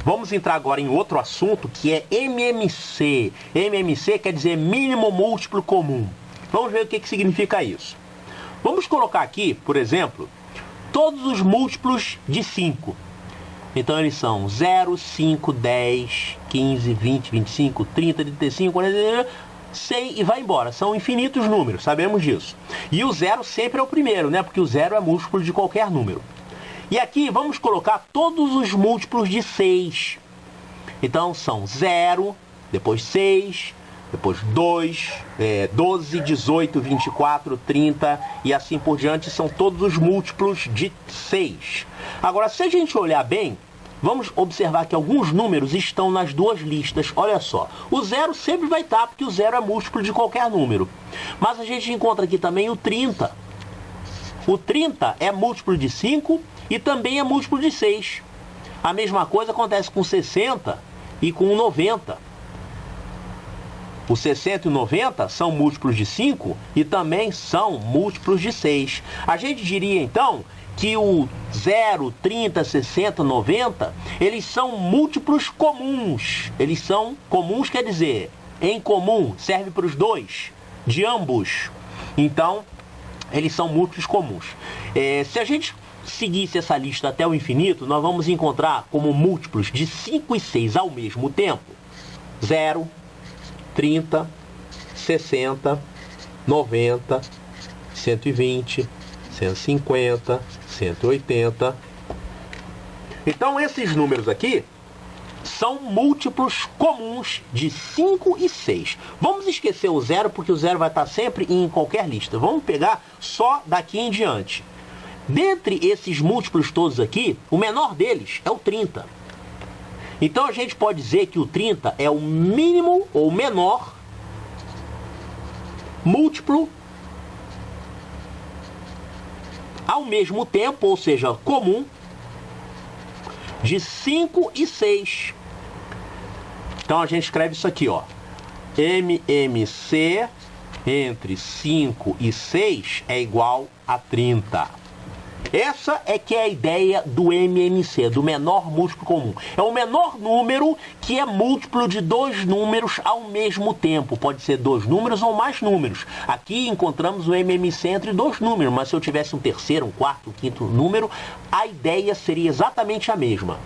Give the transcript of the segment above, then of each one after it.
Vamos entrar agora em outro assunto que é MMC. MMC quer dizer mínimo múltiplo comum. Vamos ver o que significa isso. Vamos colocar aqui, por exemplo, todos os múltiplos de 5. Então eles são 0, 5, 10, 15, 20, 25, 30, 35, 40, 100 e vai embora. São infinitos números, sabemos disso. E o 0 sempre é o primeiro, né? Porque o 0 é múltiplo de qualquer número. E aqui vamos colocar todos os múltiplos de 6. Então são 0, depois 6, depois 2, 12, 18, 24, 30 e assim por diante. São todos os múltiplos de 6. Agora, se a gente olhar bem, vamos observar que alguns números estão nas duas listas. Olha só, o 0 sempre vai estar, porque o 0 é múltiplo de qualquer número. Mas a gente encontra aqui também o 30. O 30 é múltiplo de 5 e também é múltiplo de 6. A mesma coisa acontece com 60 e com 90. O 60 e o 90 são múltiplos de 5 e também são múltiplos de 6. A gente diria então que o 0, 30, 60, 90, eles são múltiplos comuns. Eles são comuns, quer dizer, em comum, serve para os dois, de ambos. Então, eles são múltiplos comuns. Se a gente seguisse essa lista até o infinito, nós vamos encontrar como múltiplos de 5 e 6 ao mesmo tempo 0, 30, 60, 90, 120, 150, 180. Então esses números aqui são múltiplos comuns de 5 e 6. Vamos esquecer o 0, porque o 0 vai estar sempre em qualquer lista. Vamos pegar só daqui em diante. Dentre esses múltiplos todos aqui, o menor deles é o 30. Então a gente pode dizer que o 30 é o mínimo ou menor múltiplo ao mesmo tempo, ou seja, comum, de 5 e 6. Então a gente escreve isso aqui, ó. MMC entre 5 e 6 é igual a 30. Essa é que é a ideia do MMC, do menor múltiplo comum. É o menor número que é múltiplo de dois números ao mesmo tempo. Pode ser dois números ou mais números. Aqui encontramos o MMC entre dois números, mas se eu tivesse um terceiro, um quarto, um quinto número, a ideia seria exatamente a mesma.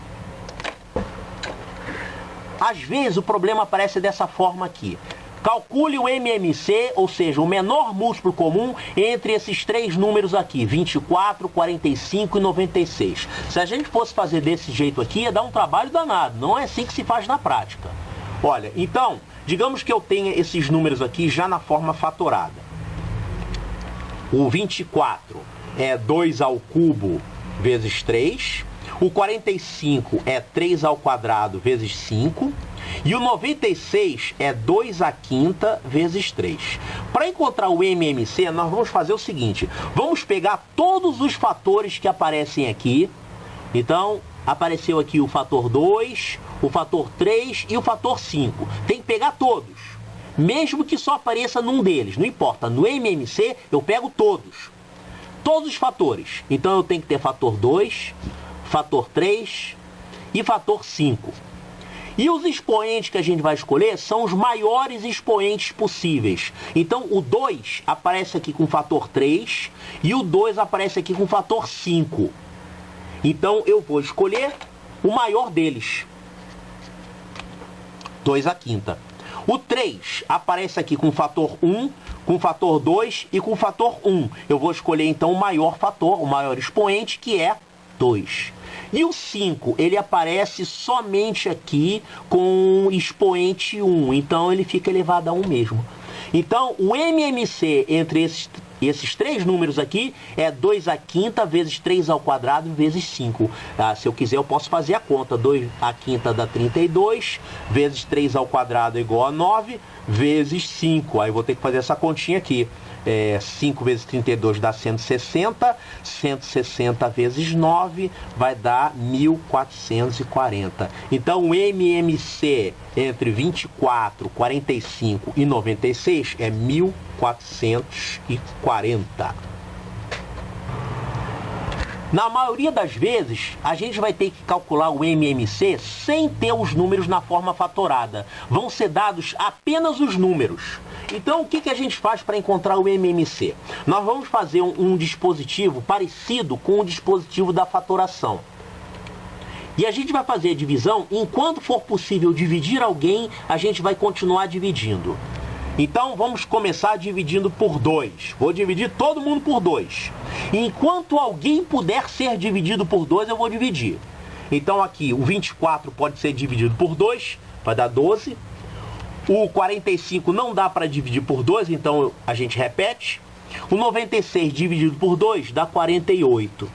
Às vezes o problema aparece dessa forma aqui. Calcule o MMC, ou seja, o menor múltiplo comum entre esses três números aqui, 24, 45 e 96. Se a gente fosse fazer desse jeito aqui, ia dar um trabalho danado. Não é assim que se faz na prática. Olha, então, digamos que eu tenha esses números aqui já na forma fatorada. O 24 é 2 ao cubo vezes 3. O 45 é 3 ao quadrado vezes 5. E o 96 é 2 à quinta vezes 3. Para encontrar o MMC, nós vamos fazer o seguinte. Vamos pegar todos os fatores que aparecem aqui. Então, apareceu aqui o fator 2, o fator 3 e o fator 5. Tem que pegar todos. Mesmo que só apareça num deles. Não importa. No MMC, eu pego todos. Todos os fatores. Então, eu tenho que ter fator 2, fator 3 e fator 5. E os expoentes que a gente vai escolher são os maiores expoentes possíveis. Então, o 2 aparece aqui com fator 3 e o 2 aparece aqui com fator 5. Então, eu vou escolher o maior deles. 2 à quinta. O 3 aparece aqui com fator 1, com fator 2 e com fator 1. Eu vou escolher, então, o maior fator, o maior expoente, que é 2. E o 5, ele aparece somente aqui com expoente 1, então ele fica elevado a 1 mesmo. Então, o MMC entre esses três números aqui é 2 à quinta vezes 3 ao quadrado vezes 5. Se eu quiser, eu posso fazer a conta. 2 à quinta dá 32, vezes 3 ao quadrado é igual a 9, vezes 5. Aí eu vou ter que fazer essa continha aqui. 5 vezes 32 dá 160, 160 vezes 9 vai dar 1440. Então o MMC entre 24, 45 e 96 é 1440. Na maioria das vezes, a gente vai ter que calcular o MMC sem ter os números na forma fatorada. Vão ser dados apenas os números. Então, o que a gente faz para encontrar o MMC? Nós vamos fazer um dispositivo parecido com o dispositivo da fatoração. E a gente vai fazer a divisão, enquanto for possível dividir alguém, a gente vai continuar dividindo. Então, vamos começar dividindo por 2. Vou dividir todo mundo por 2. Enquanto alguém puder ser dividido por 2, eu vou dividir. Então, aqui, o 24 pode ser dividido por 2, vai dar 12. O 45 não dá para dividir por 2, então a gente repete. O 96 dividido por 2 dá 48.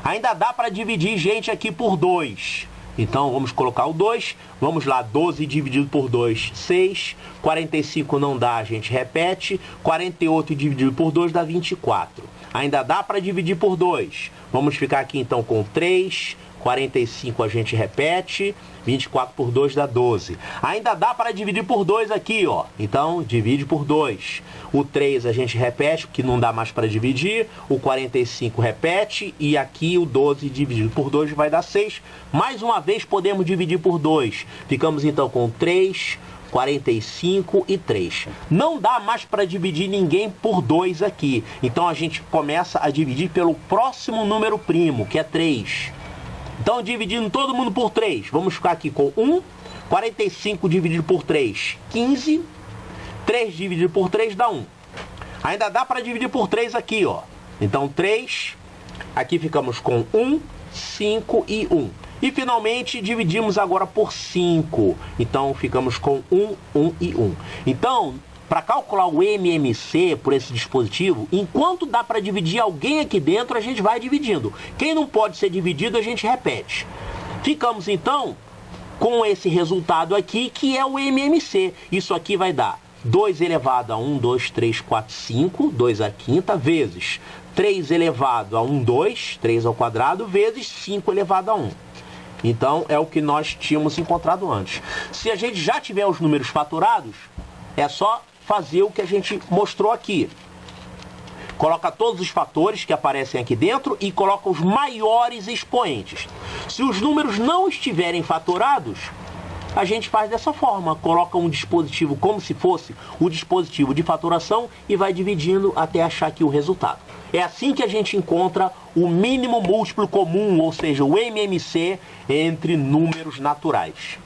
Ainda dá para dividir gente aqui por 2. Então, vamos colocar o 2. Vamos lá, 12 dividido por 2, 6. 45 não dá, a gente repete. 48 dividido por 2 dá 24. Ainda dá para dividir por 2. Vamos ficar aqui, então, com 3. 45 a gente repete. 24 por 2 dá 12. Ainda dá para dividir por 2 aqui, ó. Então, divide por 2. O 3 a gente repete, porque não dá mais para dividir. O 45 repete. E aqui o 12 dividido por 2 vai dar 6. Mais uma vez podemos dividir por 2. Ficamos então com 3, 45 e 3. Não dá mais para dividir ninguém por 2 aqui. Então a gente começa a dividir pelo próximo número primo, que é 3. Então, dividindo todo mundo por 3, vamos ficar aqui com 1. 45 dividido por 3, 15. 3 dividido por 3 dá 1. Ainda dá para dividir por 3 aqui, ó. Então, 3. Aqui ficamos com 1, 5 e 1. E, finalmente, dividimos agora por 5. Então, ficamos com 1, 1 e 1. Então, para calcular o MMC por esse dispositivo, enquanto dá para dividir alguém aqui dentro, a gente vai dividindo. Quem não pode ser dividido, a gente repete. Ficamos, então, com esse resultado aqui, que é o MMC. Isso aqui vai dar 2 elevado a 1, 2, 3, 4, 5, 2 à quinta, vezes 3 elevado a 1, 2, 3 ao quadrado, vezes 5 elevado a 1. Então, é o que nós tínhamos encontrado antes. Se a gente já tiver os números fatorados, é só fazer o que a gente mostrou aqui. Coloca todos os fatores que aparecem aqui dentro e coloca os maiores expoentes. Se os números não estiverem fatorados, a gente faz dessa forma. Coloca um dispositivo como se fosse o dispositivo de fatoração e vai dividindo até achar aqui o resultado. É assim que a gente encontra o mínimo múltiplo comum, ou seja, o MMC, entre números naturais.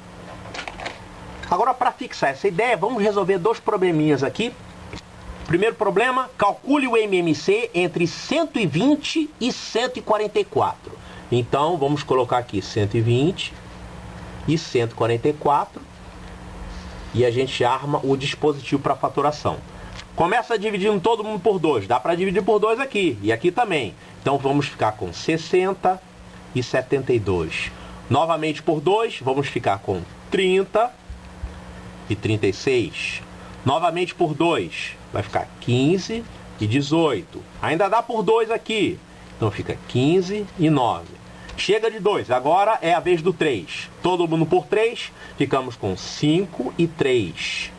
Agora, para fixar essa ideia, vamos resolver 2 probleminhas aqui. Primeiro problema, calcule o MMC entre 120 e 144. Então, vamos colocar aqui 120 e 144. E a gente arma o dispositivo para fatoração. Começa dividindo todo mundo por 2. Dá para dividir por 2 aqui. E aqui também. Então, vamos ficar com 60 e 72. Novamente por 2, vamos ficar com 30 e 36. Novamente por 2, vai ficar 15 e 18. Ainda dá por 2 aqui. Então fica 15 e 9. Chega de 2, agora é a vez do 3. Todo mundo por 3, ficamos com 5 e 3.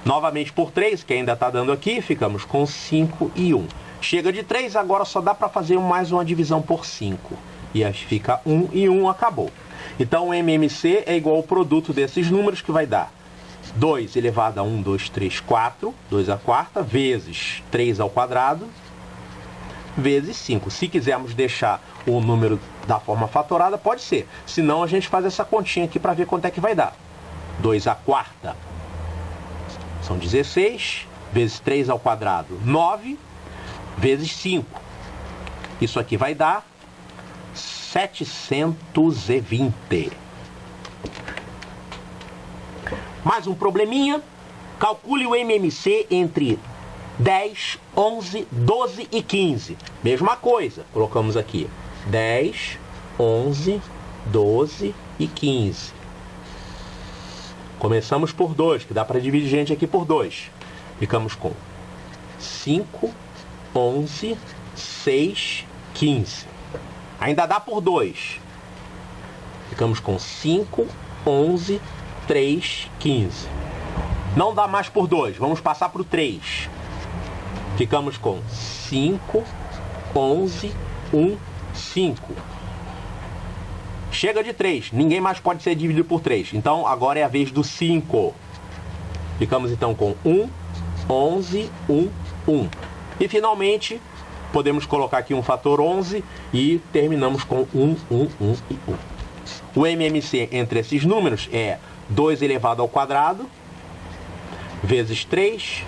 Novamente por 3, que ainda está dando aqui, ficamos com 5 e 1. Chega de 3, agora só dá para fazer mais uma divisão por 5. E aí fica 1 e 1, acabou. Então, o MMC é igual ao produto desses números, que vai dar 2 elevado a 1, 2, 3, 4, 2 à quarta, vezes 3 ao quadrado, vezes 5. Se quisermos deixar o número da forma fatorada, pode ser. Se não, a gente faz essa continha aqui para ver quanto é que vai dar. 2 à quarta são 16, vezes 3 ao quadrado, 9, vezes 5. Isso aqui vai dar 720. Mais um probleminha. Calcule o MMC entre 10, 11, 12 e 15. Mesma coisa. Colocamos aqui 10, 11, 12 e 15. Começamos por 2, que dá para dividir gente aqui por 2. Ficamos com 5, 11, 6, 15. Ainda dá por 2. Ficamos com 5, 11, 3, 15. Não dá mais por 2. Vamos passar para o 3. Ficamos com 5, 11, 1, 5. Chega de 3, ninguém mais pode ser dividido por 3. Então agora é a vez do 5. Ficamos então com 1, 11, 1, 1. E finalmente, podemos colocar aqui um fator 11 e terminamos com 1, 1, 1 e 1. O MMC entre esses números é 2 elevado ao quadrado, vezes 3,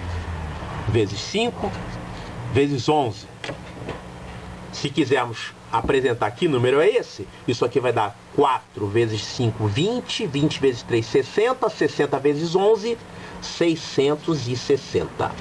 vezes 5, vezes 11. Se quisermos apresentar que número é esse, isso aqui vai dar 4 vezes 5, 20, 20 vezes 3, 60, 60 vezes 11, 660.